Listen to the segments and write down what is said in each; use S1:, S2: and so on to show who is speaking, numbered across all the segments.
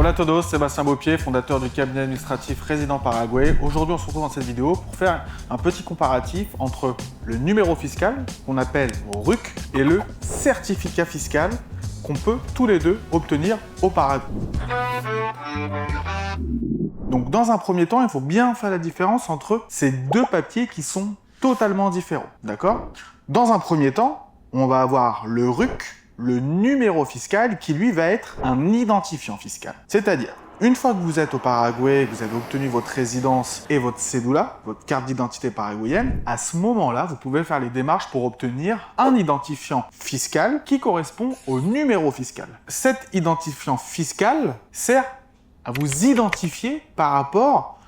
S1: Hola a todos, Sébastien Beaupied, fondateur du cabinet administratif résident Paraguay. Aujourd'hui, on se retrouve dans cette vidéo pour faire un petit comparatif entre le numéro fiscal, qu'on appelle RUC, et le certificat fiscal, qu'on peut tous les deux obtenir au Paraguay. Donc, dans un premier temps, il faut bien faire la différence entre ces deux papiers qui sont totalement différents, d'accord? Dans un premier temps, on va avoir le RUC, le numéro fiscal, qui lui va être un identifiant fiscal. C'est-à-dire, une fois que vous êtes au Paraguay, que vous avez obtenu votre résidence et votre cédula, votre carte d'identité paraguayenne, à ce moment-là, vous pouvez faire les démarches pour obtenir un identifiant fiscal qui correspond au numéro fiscal. Cet identifiant fiscal sert à vous identifier par rapport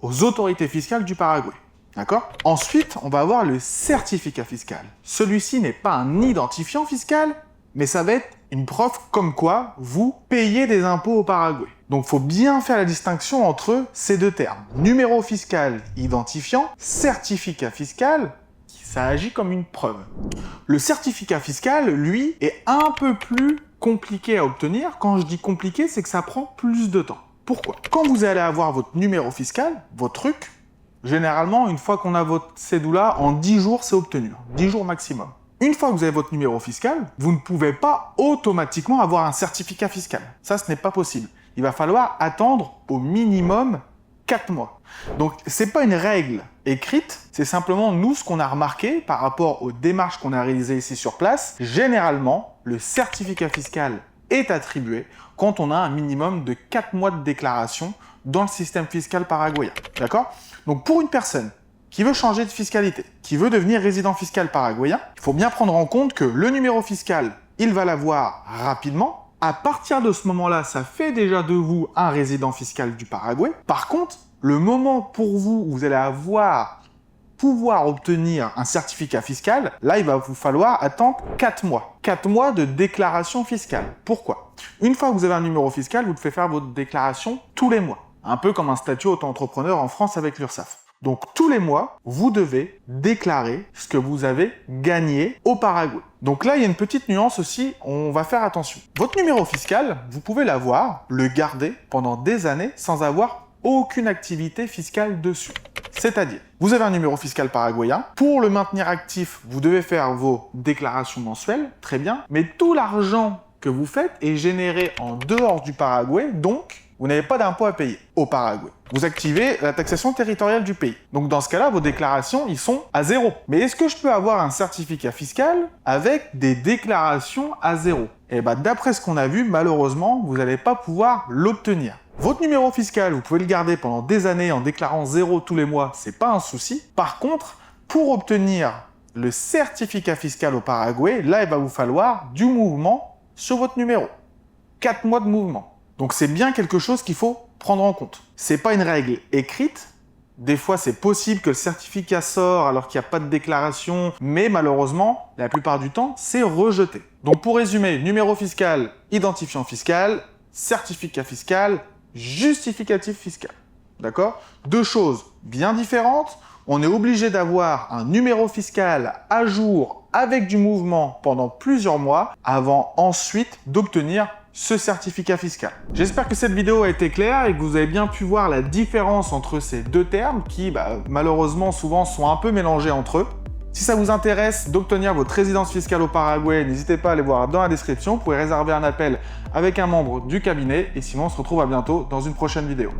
S1: aux autorités fiscales du Paraguay. D'accord? Ensuite, on va avoir le certificat fiscal. Celui-ci n'est pas un identifiant fiscal, mais ça va être une preuve comme quoi vous payez des impôts au Paraguay. Donc, il faut bien faire la distinction entre ces deux termes. Numéro fiscal identifiant, certificat fiscal, ça agit comme une preuve. Le certificat fiscal, lui, est un peu plus compliqué à obtenir. Quand je dis compliqué, c'est que ça prend plus de temps. Pourquoi? Quand vous allez avoir votre numéro fiscal, votre RUC, généralement, une fois qu'on a votre cédula, en 10 jours, c'est obtenu. 10 jours maximum. Une fois que vous avez votre numéro fiscal, vous ne pouvez pas automatiquement avoir un certificat fiscal. Ça, ce n'est pas possible. Il va falloir attendre au minimum 4 mois. Donc, ce n'est pas une règle écrite, c'est simplement nous ce qu'on a remarqué par rapport aux démarches qu'on a réalisées ici sur place. Généralement, le certificat fiscal est attribué quand on a un minimum de 4 mois de déclaration dans le système fiscal paraguayen. D'accord? Donc, pour une personne qui veut changer de fiscalité, qui veut devenir résident fiscal paraguayen, il faut bien prendre en compte que le numéro fiscal, il va l'avoir rapidement. À partir de ce moment-là, ça fait déjà de vous un résident fiscal du Paraguay. Par contre, le moment pour vous où vous allez pouvoir obtenir un certificat fiscal, là, il va vous falloir attendre 4 mois. 4 mois de déclaration fiscale. Pourquoi? Une fois que vous avez un numéro fiscal, vous devez faire votre déclaration tous les mois. Un peu comme un statut auto-entrepreneur en France avec l'URSSAF. Donc, tous les mois, vous devez déclarer ce que vous avez gagné au Paraguay. Donc là, il y a une petite nuance aussi, on va faire attention. Votre numéro fiscal, vous pouvez l'avoir, le garder pendant des années sans avoir aucune activité fiscale dessus. C'est-à-dire, vous avez un numéro fiscal paraguayen, pour le maintenir actif, vous devez faire vos déclarations mensuelles, très bien, mais tout l'argent que vous faites est généré en dehors du Paraguay, donc vous n'avez pas d'impôt à payer au Paraguay. Vous activez la taxation territoriale du pays. Donc dans ce cas-là, vos déclarations, ils sont à zéro. Mais est-ce que je peux avoir un certificat fiscal avec des déclarations à zéro? Eh bien, d'après ce qu'on a vu, malheureusement, vous n'allez pas pouvoir l'obtenir. Votre numéro fiscal, vous pouvez le garder pendant des années en déclarant zéro tous les mois, c'est pas un souci. Par contre, pour obtenir le certificat fiscal au Paraguay, là, il va vous falloir du mouvement sur votre numéro. 4 mois de mouvement. Donc c'est bien quelque chose qu'il faut prendre en compte. C'est pas une règle écrite. Des fois, c'est possible que le certificat sort alors qu'il n'y a pas de déclaration, mais malheureusement, la plupart du temps, c'est rejeté. Donc pour résumer, numéro fiscal, identifiant fiscal, certificat fiscal, justificatif fiscal. D'accord? Deux choses bien différentes. On est obligé d'avoir un numéro fiscal à jour avec du mouvement pendant plusieurs mois avant ensuite d'obtenir ce certificat fiscal. J'espère que cette vidéo a été claire et que vous avez bien pu voir la différence entre ces deux termes qui, malheureusement, souvent sont un peu mélangés entre eux. Si ça vous intéresse d'obtenir votre résidence fiscale au Paraguay, n'hésitez pas à aller voir dans la description. Vous pouvez réserver un appel avec un membre du cabinet et sinon on se retrouve à bientôt dans une prochaine vidéo.